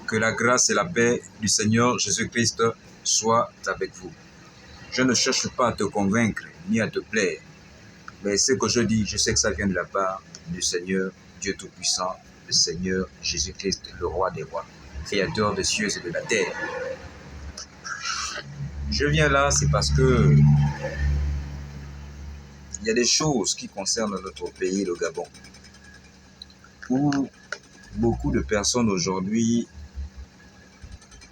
Que la grâce et la paix du Seigneur Jésus-Christ soient avec vous. Je ne cherche pas à te convaincre ni à te plaire, mais ce que je dis, je sais que ça vient de la part du Seigneur, Dieu Tout-Puissant, le Seigneur Jésus-Christ, le Roi des rois, Créateur des cieux et de la terre. Je viens là, c'est parce que il y a des choses qui concernent notre pays, le Gabon, où beaucoup de personnes aujourd'hui,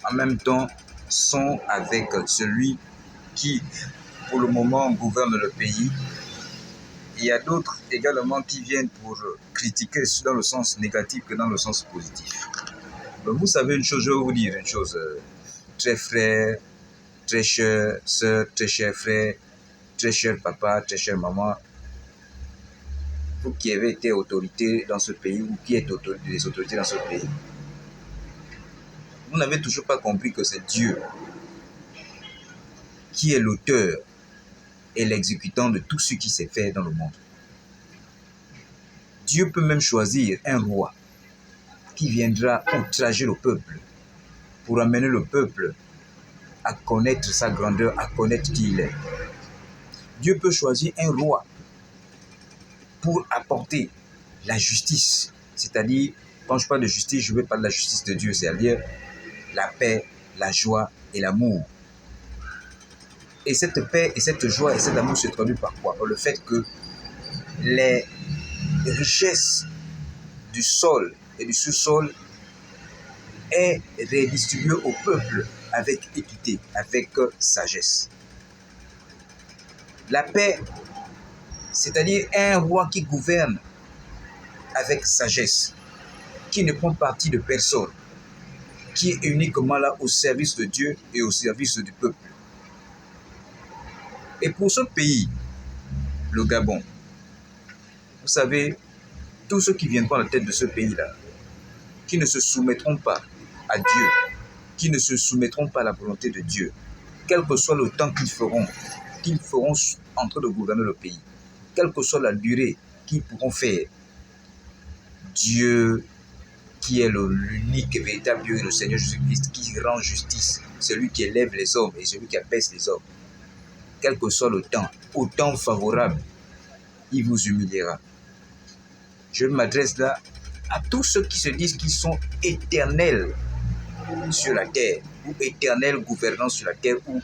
en même temps, sont avec celui qui, pour le moment, gouverne le pays. Il y a d'autres également qui viennent pour critiquer dans le sens négatif que dans le sens positif. Donc vous savez une chose, je vais vous dire une chose. Très frère, très cher soeur, très cher frère, très cher papa, très chère maman, vous qui avez été autorité dans ce pays ou qui êtes des autorités dans ce pays, vous n'avez toujours pas compris que c'est Dieu qui est l'auteur et l'exécutant de tout ce qui s'est fait dans le monde. Dieu peut même choisir un roi qui viendra outrager le peuple pour amener le peuple à connaître sa grandeur, à connaître qui il est. Dieu peut choisir un roi pour apporter la justice. C'est-à-dire, quand je parle de justice, je veux parler de la justice de Dieu, c'est-à-dire la paix, la joie et l'amour. Et cette paix et cette joie et cet amour se traduit par quoi? Par le fait que les richesses du sol et du sous-sol est redistribué au peuple avec équité, avec sagesse. La paix, c'est-à-dire un roi qui gouverne avec sagesse, qui ne prend parti de personne, qui est uniquement là au service de Dieu et au service du peuple. Et pour ce pays, le Gabon, vous savez, tous ceux qui viendront à la tête de ce pays-là, qui ne se soumettront pas à Dieu, qui ne se soumettront pas à la volonté de Dieu, quel que soit le temps qu'ils feront en train de gouverner le pays, quelle que soit la durée qu'ils pourront faire, Dieu, qui est l'unique et véritable Dieu, le Seigneur Jésus-Christ, qui rend justice, celui qui élève les hommes et celui qui abaisse les hommes, quel que soit le temps, au temps favorable, il vous humiliera. Je m'adresse là à tous ceux qui se disent qu'ils sont éternels sur la terre, ou éternels gouvernants sur la terre, où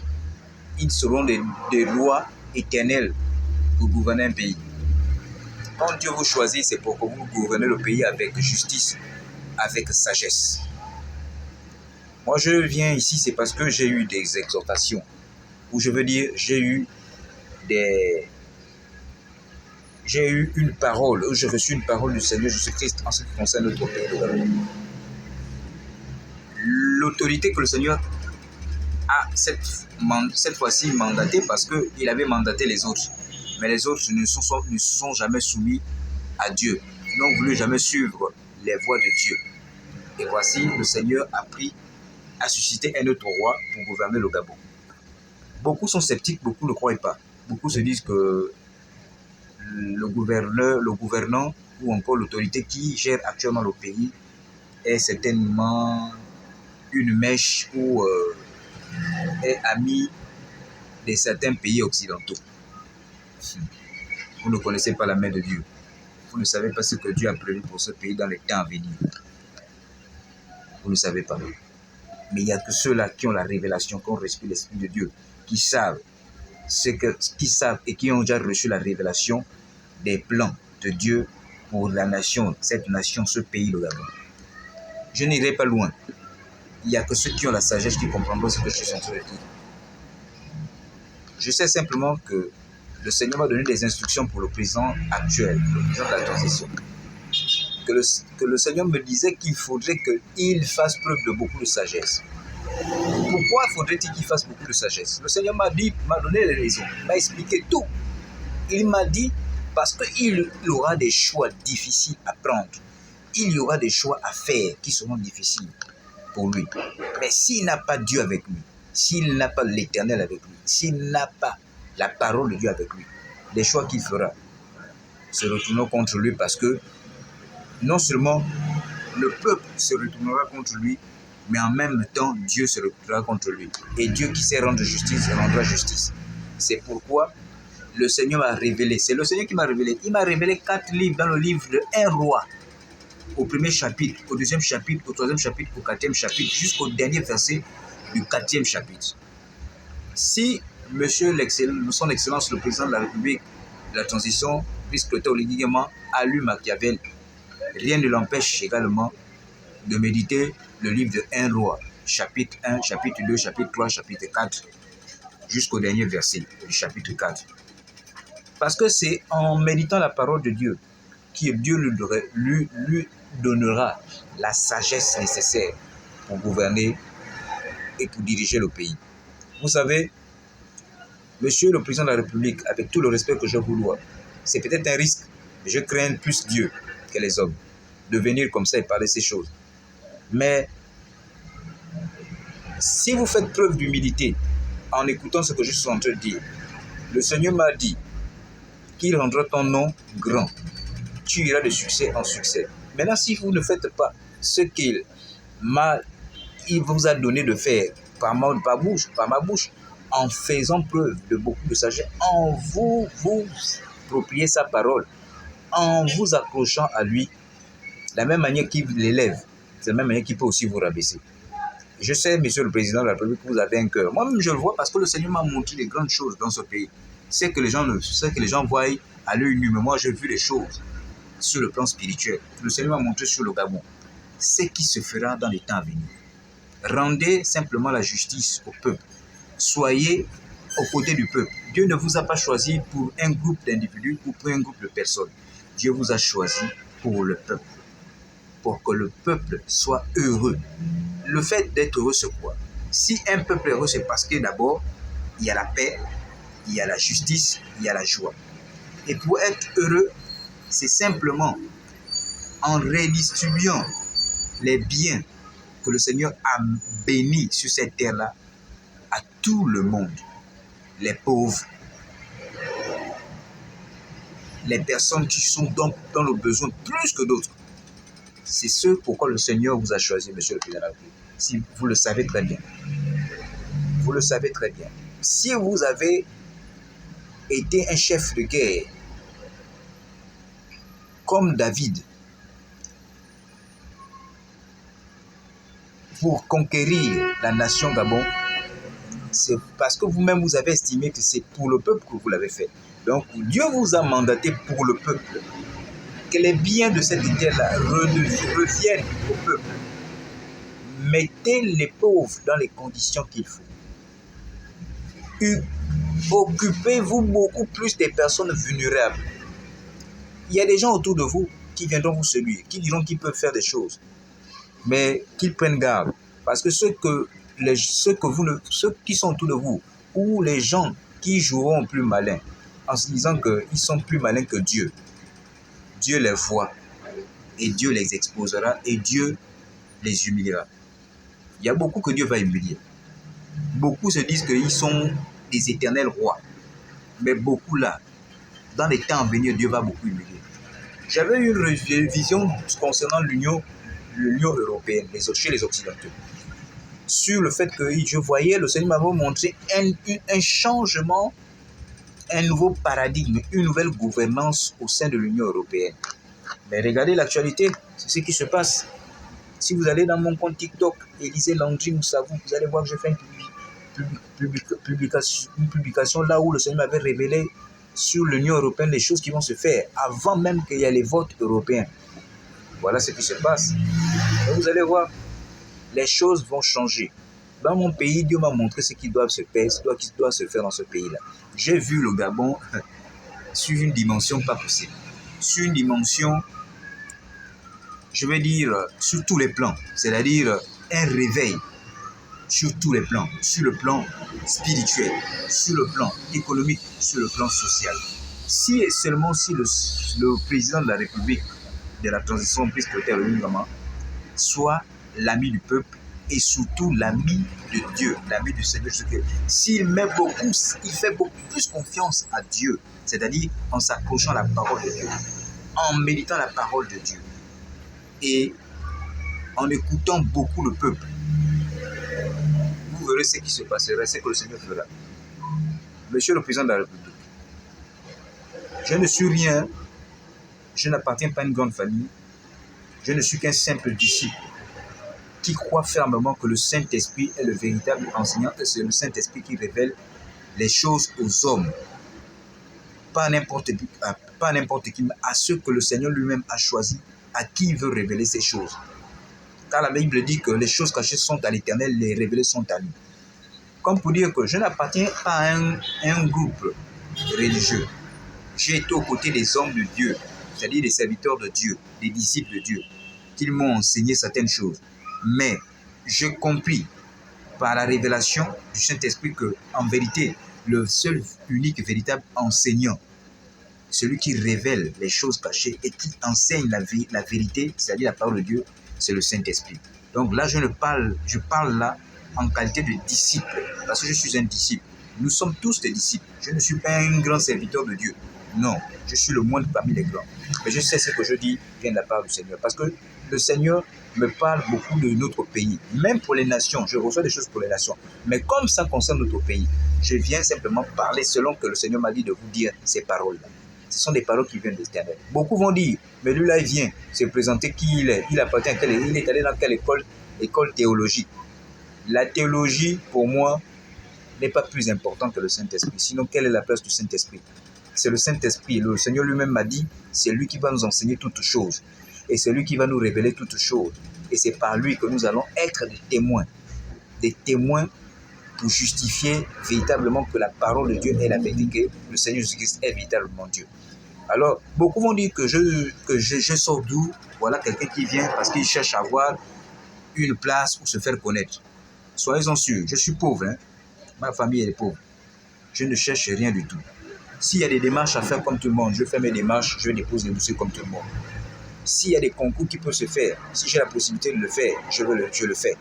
ils seront des lois éternelles pour gouverner un pays. Quand Dieu vous choisit, c'est pour que vous gouvernez le pays avec justice, avec sagesse. Moi, je viens ici, c'est parce que j'ai eu des exhortations, ou je veux dire, j'ai eu une parole, j'ai reçu une parole du Seigneur Jésus-Christ en ce qui concerne notre pays. L'autorité que le Seigneur a cette fois-ci mandaté, parce qu'il avait mandaté les autres. Mais les autres ne se sont jamais soumis à Dieu, n'ont voulu jamais suivre les voies de Dieu. Et voici, le Seigneur a suscité un autre roi pour gouverner le Gabon. Beaucoup sont sceptiques, beaucoup ne croient pas. Beaucoup se disent que le gouvernant ou encore l'autorité qui gère actuellement le pays est certainement une mèche ou est ami de certains pays occidentaux. Vous ne connaissez pas la main de Dieu. Vous ne savez pas ce que Dieu a prévu pour ce pays dans les temps à venir. Vous ne savez pas. Mais il n'y a que ceux-là qui ont la révélation, qui ont reçu l'Esprit de Dieu, qui savent et qui ont déjà reçu la révélation des plans de Dieu pour la nation, cette nation, ce pays, le Gabon. Je n'irai pas loin. Il n'y a que ceux qui ont la sagesse qui comprendront ce que je suis en train de dire. Je sais simplement que le Seigneur m'a donné des instructions pour le président actuel, le président de la transition. Que le Seigneur me disait qu'il faudrait qu'il fasse preuve de beaucoup de sagesse. Pourquoi faudrait-il qu'il fasse beaucoup de sagesse? Le Seigneur m'a donné les raisons, m'a expliqué tout. Il m'a dit parce qu'il aura des choix difficiles à prendre. Il y aura des choix à faire qui seront difficiles pour lui. Mais s'il n'a pas Dieu avec lui, s'il n'a pas l'Éternel avec lui, s'il n'a pas la parole de Dieu avec lui, les choix qu'il fera se retourneront contre lui, parce que non seulement le peuple se retournera contre lui, mais en même temps, Dieu se reculera contre lui. Et Dieu qui sait rendre justice, rendra justice. C'est pourquoi le Seigneur m'a révélé. C'est le Seigneur qui m'a révélé. Il m'a révélé 4 livres dans le livre de 1 roi. Au premier chapitre, au deuxième chapitre, au troisième chapitre, au quatrième chapitre, jusqu'au dernier verset du 4e chapitre. Si son Excellence, le président de la République de la transition, vice-président Oligui Nguema, a lu Machiavel, rien ne l'empêche également de méditer le livre de 1 roi, chapitre 1, chapitre 2, chapitre 3, chapitre 4, jusqu'au dernier verset du chapitre 4. Parce que c'est en méditant la parole de Dieu que Dieu lui donnera la sagesse nécessaire pour gouverner et pour diriger le pays. Vous savez, Monsieur le Président de la République, avec tout le respect que je vous dois, c'est peut-être un risque, mais je crains plus Dieu que les hommes, de venir comme ça et parler ces choses. Mais si vous faites preuve d'humilité en écoutant ce que je suis en train de dire, le Seigneur m'a dit qu'il rendra ton nom grand. Tu iras de succès en succès. Maintenant, si vous ne faites pas ce qu'il vous a donné de faire par ma bouche, en faisant preuve de beaucoup de sagesse, en vous appropriez sa parole, en vous accrochant à lui, la même manière qu'il l'élève, c'est la même manière qu'il peut aussi vous rabaisser. Je sais, Monsieur le Président de la République, que vous avez un cœur. Moi-même, je le vois parce que le Seigneur m'a montré des grandes choses dans ce pays. C'est que les gens voient à l'œil nu, mais moi, j'ai vu les choses sur le plan spirituel. Le Seigneur m'a montré sur le Gabon ce qui se fera dans les temps à venir. Rendez simplement la justice au peuple. Soyez aux côtés du peuple. Dieu ne vous a pas choisi pour un groupe d'individus ou pour un groupe de personnes. Dieu vous a choisi pour le peuple. Pour que le peuple soit heureux. Le fait d'être heureux, c'est quoi? Si un peuple est heureux, c'est parce que d'abord, il y a la paix, il y a la justice, il y a la joie. Et pour être heureux, c'est simplement en redistribuant les biens que le Seigneur a bénis sur cette terre-là à tout le monde. Les pauvres, les personnes qui sont dans le besoin plus que d'autres. C'est ce pourquoi le Seigneur vous a choisi, Monsieur le Président de la République. Si vous le savez très bien. Vous le savez très bien. Si vous avez été un chef de guerre comme David pour conquérir la nation Gabon, c'est parce que vous-même vous avez estimé que c'est pour le peuple que vous l'avez fait. Donc Dieu vous a mandaté pour le peuple. Que les biens de cette terre-là reviennent au peuple. Mettez les pauvres dans les conditions qu'il faut. Occupez-vous beaucoup plus des personnes vulnérables. Il y a des gens autour de vous qui viendront vous séduire, qui diront qu'ils peuvent faire des choses, mais qu'ils prennent garde. Parce que ceux qui sont autour de vous, ou les gens qui joueront plus malin, en se disant qu'ils sont plus malins que Dieu, Dieu les voit et Dieu les exposera et Dieu les humiliera. Il y a beaucoup que Dieu va humilier. Beaucoup se disent qu'ils sont des éternels rois. Mais beaucoup là, dans les temps à venir, Dieu va beaucoup humilier. J'avais eu une vision concernant l'Union européenne, chez les Occidentaux. Sur le fait que je voyais, le Seigneur m'avait montré un changement, un nouveau paradigme, une nouvelle gouvernance au sein de l'Union européenne. Mais regardez l'actualité, c'est ce qui se passe. Si vous allez dans mon compte TikTok, Élisée Landry Moussavou, vous allez voir que j'ai fait une publication là où le Seigneur m'avait révélé sur l'Union européenne les choses qui vont se faire avant même qu'il y ait les votes européens. Voilà ce qui se passe. Et vous allez voir, les choses vont changer. Dans mon pays, Dieu m'a montré ce qui doit se faire, ce qui doit se faire dans ce pays-là. J'ai vu le Gabon sur une dimension pas possible. Sur une dimension, je vais dire, sur tous les plans. C'est-à-dire un réveil sur tous les plans. Sur le plan spirituel, sur le plan économique, sur le plan social. Si et seulement si le président de la République de la transition, vice-président Oligui Nguema, soit l'ami du peuple et surtout l'ami de Dieu, l'ami du Seigneur Jésus-Christ. S'il fait beaucoup plus confiance à Dieu, c'est-à-dire en s'accrochant à la parole de Dieu, en méditant la parole de Dieu et en écoutant beaucoup le peuple, verrez ce qui se passera, ce que le Seigneur fera. Monsieur le Président de la République, je ne suis rien, je n'appartiens pas à une grande famille, je ne suis qu'un simple disciple qui croit fermement que le Saint-Esprit est le véritable enseignant et c'est le Saint-Esprit qui révèle les choses aux hommes. Pas n'importe qui, mais à ceux que le Seigneur lui-même a choisi, à qui il veut révéler ces choses. Car la Bible dit que les choses cachées sont à l'Éternel, les révélées sont à lui. Comme pour dire que je n'appartiens pas à un groupe religieux. J'ai été aux côtés des hommes de Dieu, c'est-à-dire des serviteurs de Dieu, des disciples de Dieu, qui m'ont enseigné certaines choses. Mais j'ai compris par la révélation du Saint-Esprit que, en vérité, le seul, unique, véritable enseignant, celui qui révèle les choses cachées et qui enseigne la vérité, c'est-à-dire la parole de Dieu, c'est le Saint-Esprit. Donc là, je parle là en qualité de disciple, parce que je suis un disciple. Nous sommes tous des disciples. Je ne suis pas un grand serviteur de Dieu. Non, je suis le moindre parmi les grands. Mais je sais ce que je dis vient de la part du Seigneur. Parce que le Seigneur me parle beaucoup de notre pays. Même pour les nations, je reçois des choses pour les nations. Mais comme ça concerne notre pays, je viens simplement parler selon que le Seigneur m'a dit de vous dire ces paroles-là. Ce sont des paroles qui viennent de l'Éternel. Beaucoup vont dire, mais lui là, il vient se présenter qui il est. Il appartient à quelle, il est allé dans quelle école théologique. La théologie, pour moi, n'est pas plus importante que le Saint-Esprit. Sinon, quelle est la place du Saint-Esprit? C'est le Saint-Esprit. Le Seigneur lui-même m'a dit, c'est lui qui va nous enseigner toutes choses. Et c'est lui qui va nous révéler toutes choses. Et c'est par lui que nous allons être des témoins. Des témoins pour justifier véritablement que la parole de Dieu est la vérité, que le Seigneur Jésus-Christ est véritablement Dieu. Alors, beaucoup vont dire que je sors d'où? Voilà quelqu'un qui vient parce qu'il cherche à avoir une place ou se faire connaître. Soyez-en sûrs, je suis pauvre. Ma famille est pauvre. Je ne cherche rien du tout. S'il y a des démarches à faire comme tout le monde, je fais mes démarches, je dépose les dossiers comme tout le monde. S'il y a des concours qui peuvent se faire, si j'ai la possibilité de le faire, je le fais.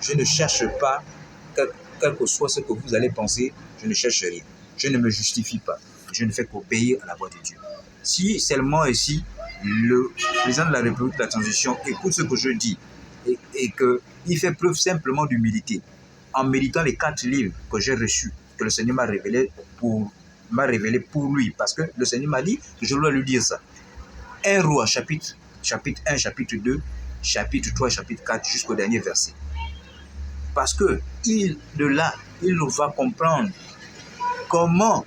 Je ne cherche pas, quel que soit ce que vous allez penser, je ne cherche rien. Je ne me justifie pas. Je ne fais qu'obéir à la voix de Dieu. Si seulement ici, le président de la République de la Transition écoute ce que je dis et qu'il fait preuve simplement d'humilité en méditant les 4 livres que j'ai reçus, que le Seigneur m'a révélé pour lui, parce que le Seigneur m'a dit que je dois lui dire ça. 1 Roi, chapitre 1, chapitre 2, chapitre 3, chapitre 4, jusqu'au dernier verset. Parce que de là, il va comprendre comment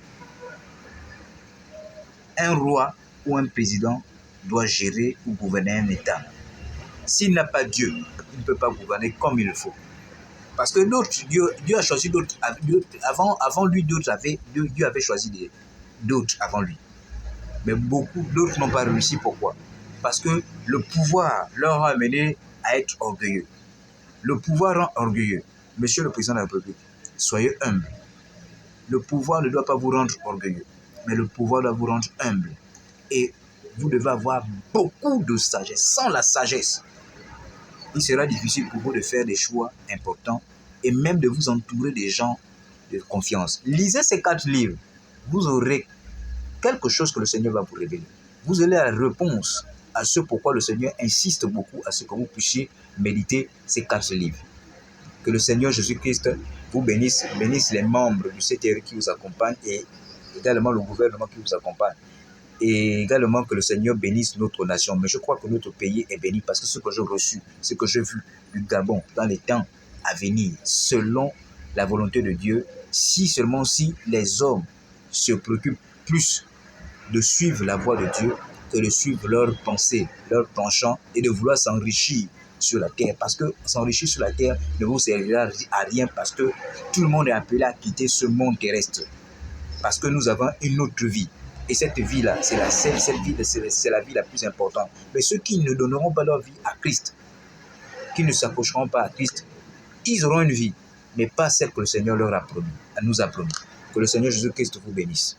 un roi ou un président doit gérer ou gouverner un État. S'il n'a pas Dieu, il ne peut pas gouverner comme il le faut. Parce que Dieu a choisi d'autres. Avant lui, Dieu avait choisi d'autres avant lui. Mais beaucoup d'autres n'ont pas réussi. Pourquoi? Parce que le pouvoir leur a amené à être orgueilleux. Le pouvoir rend orgueilleux. Monsieur le Président de la République, soyez humble. Le pouvoir ne doit pas vous rendre orgueilleux, mais le pouvoir doit vous rendre humble. Et vous devez avoir beaucoup de sagesse. Sans la sagesse, il sera difficile pour vous de faire des choix importants et même de vous entourer des gens de confiance. Lisez ces 4 livres. Vous aurez quelque chose que le Seigneur va vous révéler. Vous aurez la réponse à ce pourquoi le Seigneur insiste beaucoup à ce que vous puissiez méditer ces 4 livres. Que le Seigneur Jésus-Christ vous bénisse les membres du CTR qui vous accompagnent et également le gouvernement qui vous accompagne. Et également que le Seigneur bénisse notre nation. Mais je crois que notre pays est béni parce que ce que j'ai reçu, ce que j'ai vu du Gabon dans les temps à venir, selon la volonté de Dieu, si les hommes se préoccupent plus de suivre la voie de Dieu que de suivre leurs pensées, leurs penchants et de vouloir s'enrichir sur la terre. Parce que s'enrichir sur la terre ne vous servira à rien parce que tout le monde est appelé à quitter ce monde terrestre. Parce que nous avons une autre vie. Et cette vie-là, c'est la vie la plus importante. Mais ceux qui ne donneront pas leur vie à Christ, qui ne s'accrocheront pas à Christ, ils auront une vie, mais pas celle que le Seigneur nous a promis. Que le Seigneur Jésus-Christ vous bénisse.